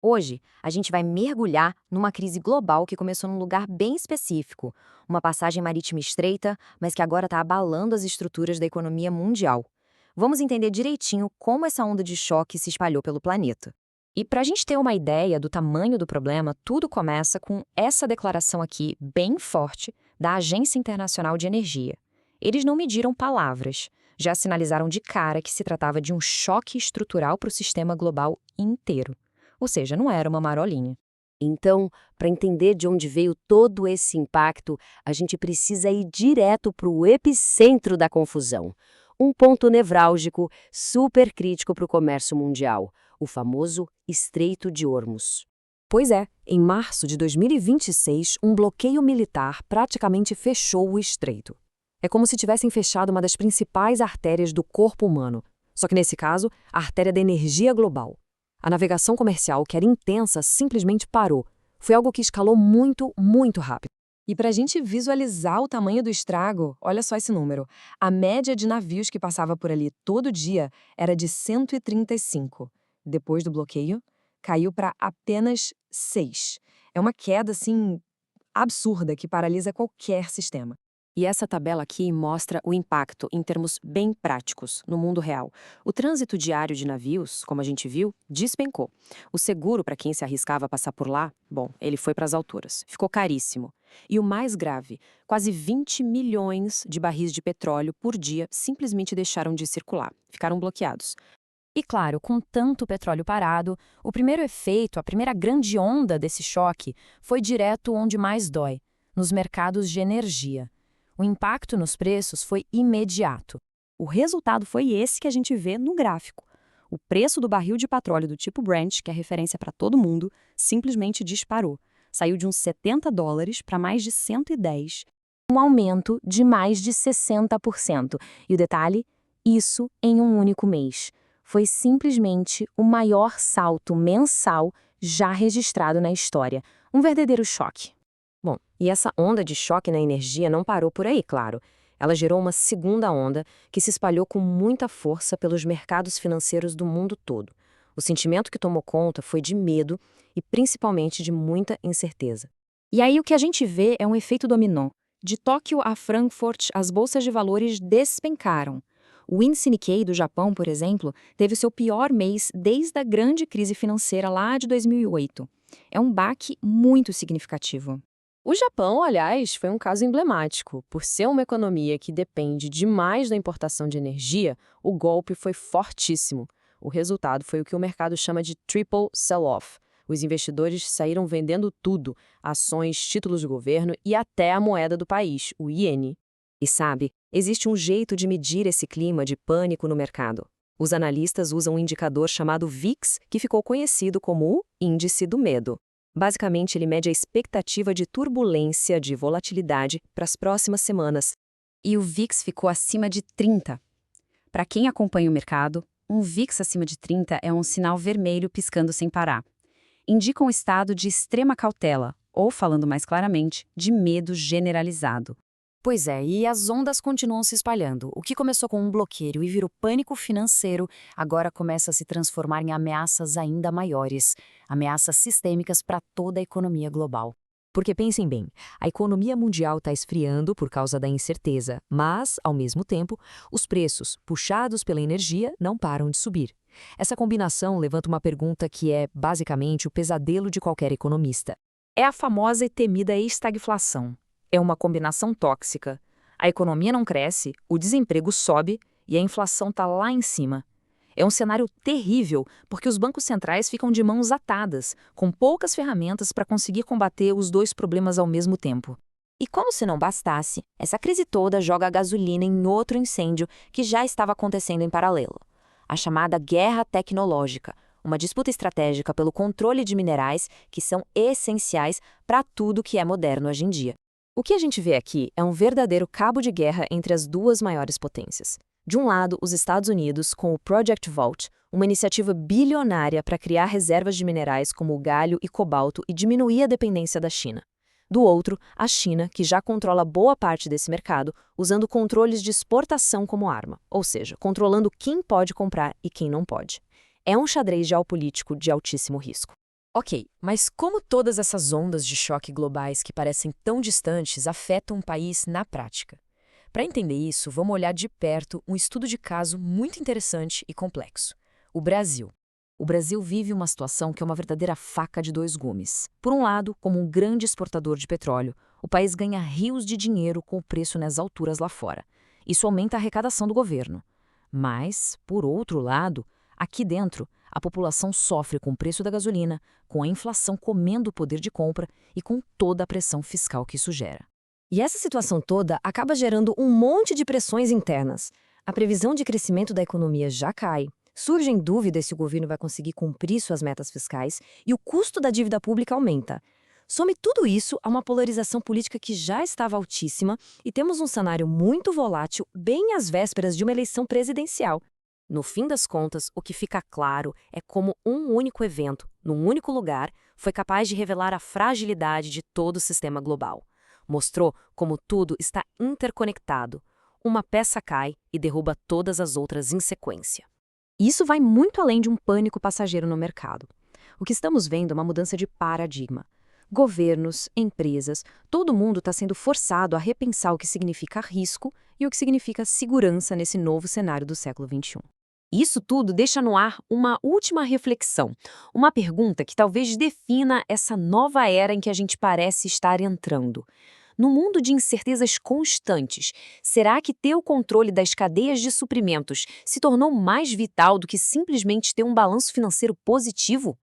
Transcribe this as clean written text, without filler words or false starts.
Hoje, a gente vai mergulhar numa crise global que começou num lugar bem específico, uma passagem marítima estreita, mas que agora está abalando as estruturas da economia mundial. Vamos entender direitinho como essa onda de choque se espalhou pelo planeta. E para a gente ter uma ideia do tamanho do problema, tudo começa com essa declaração aqui, bem forte, da Agência Internacional de Energia. Eles não mediram palavras, já sinalizaram de cara que se tratava de um choque estrutural para o sistema global inteiro. Ou seja, não era uma marolinha. Então, para entender de onde veio todo esse impacto, a gente precisa ir direto para o epicentro da confusão. Um ponto nevrálgico, super crítico para o comércio mundial, o famoso Estreito de Hormuz. Pois é, em março de 2026, um bloqueio militar praticamente fechou o estreito. É como se tivessem fechado uma das principais artérias do corpo humano, só que nesse caso, a artéria da energia global. A navegação comercial, que era intensa, simplesmente parou. Foi algo que escalou muito, muito rápido. E para a gente visualizar o tamanho do estrago, olha só esse número. A média de navios que passava por ali todo dia era de 135. Depois do bloqueio, caiu para apenas 6. É uma queda, assim, absurda que paralisa qualquer sistema. E essa tabela aqui mostra o impacto em termos bem práticos, no mundo real. O trânsito diário de navios, como a gente viu, despencou. O seguro para quem se arriscava a passar por lá, bom, ele foi para as alturas. Ficou caríssimo. E o mais grave, quase 20 milhões de barris de petróleo por dia simplesmente deixaram de circular, ficaram bloqueados. E claro, com tanto petróleo parado, o primeiro efeito, a primeira grande onda desse choque, foi direto onde mais dói, nos mercados de energia. O impacto nos preços foi imediato. O resultado foi esse que a gente vê no gráfico. O preço do barril de petróleo do tipo Brent, que é referência para todo mundo, simplesmente disparou. Saiu de uns $70 para mais de 110, um aumento de mais de 60%. E o detalhe, isso em um único mês. Foi simplesmente o maior salto mensal já registrado na história. Um verdadeiro choque. Bom, e essa onda de choque na energia não parou por aí, claro. Ela gerou uma segunda onda que se espalhou com muita força pelos mercados financeiros do mundo todo. O sentimento que tomou conta foi de medo e principalmente de muita incerteza. E aí o que a gente vê é um efeito dominó. De Tóquio a Frankfurt, as bolsas de valores despencaram. O índice Nikkei do Japão, por exemplo, teve o seu pior mês desde a grande crise financeira lá de 2008. É um baque muito significativo. O Japão, aliás, foi um caso emblemático. Por ser uma economia que depende demais da importação de energia, o golpe foi fortíssimo. O resultado foi o que o mercado chama de triple sell-off. Os investidores saíram vendendo tudo: ações, títulos do governo e até a moeda do país, o iene. E sabe, existe um jeito de medir esse clima de pânico no mercado. Os analistas usam um indicador chamado VIX, que ficou conhecido como o Índice do Medo. Basicamente, ele mede a expectativa de turbulência, de volatilidade para as próximas semanas. E o VIX ficou acima de 30. Para quem acompanha o mercado, um VIX acima de 30 é um sinal vermelho piscando sem parar. Indica um estado de extrema cautela, ou, falando mais claramente, de medo generalizado. Pois é, e as ondas continuam se espalhando. O que começou com um bloqueio e virou pânico financeiro, agora começa a se transformar em ameaças ainda maiores, ameaças sistêmicas para toda a economia global. Porque pensem bem, a economia mundial está esfriando por causa da incerteza, mas, ao mesmo tempo, os preços, puxados pela energia, não param de subir. Essa combinação levanta uma pergunta que é, basicamente, o pesadelo de qualquer economista. É a famosa e temida estagflação. É uma combinação tóxica. A economia não cresce, o desemprego sobe e a inflação está lá em cima. É um cenário terrível porque os bancos centrais ficam de mãos atadas, com poucas ferramentas para conseguir combater os dois problemas ao mesmo tempo. E como se não bastasse, essa crise toda joga a gasolina em outro incêndio que já estava acontecendo em paralelo. A chamada guerra tecnológica, uma disputa estratégica pelo controle de minerais que são essenciais para tudo que é moderno hoje em dia. O que a gente vê aqui é um verdadeiro cabo de guerra entre as duas maiores potências. De um lado, os Estados Unidos com o Project Vault, uma iniciativa bilionária para criar reservas de minerais como o galho e cobalto e diminuir a dependência da China. Do outro, a China, que já controla boa parte desse mercado, usando controles de exportação como arma, ou seja, controlando quem pode comprar e quem não pode. É um xadrez geopolítico de altíssimo risco. Ok, mas como todas essas ondas de choque globais que parecem tão distantes afetam um país na prática? Para entender isso, vamos olhar de perto um estudo de caso muito interessante e complexo. O Brasil. O Brasil vive uma situação que é uma verdadeira faca de dois gumes. Por um lado, como um grande exportador de petróleo, o país ganha rios de dinheiro com o preço nas alturas lá fora. Isso aumenta a arrecadação do governo. Mas, por outro lado, aqui dentro, a população sofre com o preço da gasolina, com a inflação comendo o poder de compra e com toda a pressão fiscal que isso gera. E essa situação toda acaba gerando um monte de pressões internas. A previsão de crescimento da economia já cai, surgem dúvidas se o governo vai conseguir cumprir suas metas fiscais e o custo da dívida pública aumenta. Some tudo isso a uma polarização política que já estava altíssima e temos um cenário muito volátil bem às vésperas de uma eleição presidencial. No fim das contas, o que fica claro é como um único evento, num único lugar, foi capaz de revelar a fragilidade de todo o sistema global. Mostrou como tudo está interconectado. Uma peça cai e derruba todas as outras em sequência. Isso vai muito além de um pânico passageiro no mercado. O que estamos vendo é uma mudança de paradigma. Governos, empresas, todo mundo está sendo forçado a repensar o que significa risco e o que significa segurança nesse novo cenário do século XXI. Isso tudo deixa no ar uma última reflexão, uma pergunta que talvez defina essa nova era em que a gente parece estar entrando. No mundo de incertezas constantes, será que ter o controle das cadeias de suprimentos se tornou mais vital do que simplesmente ter um balanço financeiro positivo?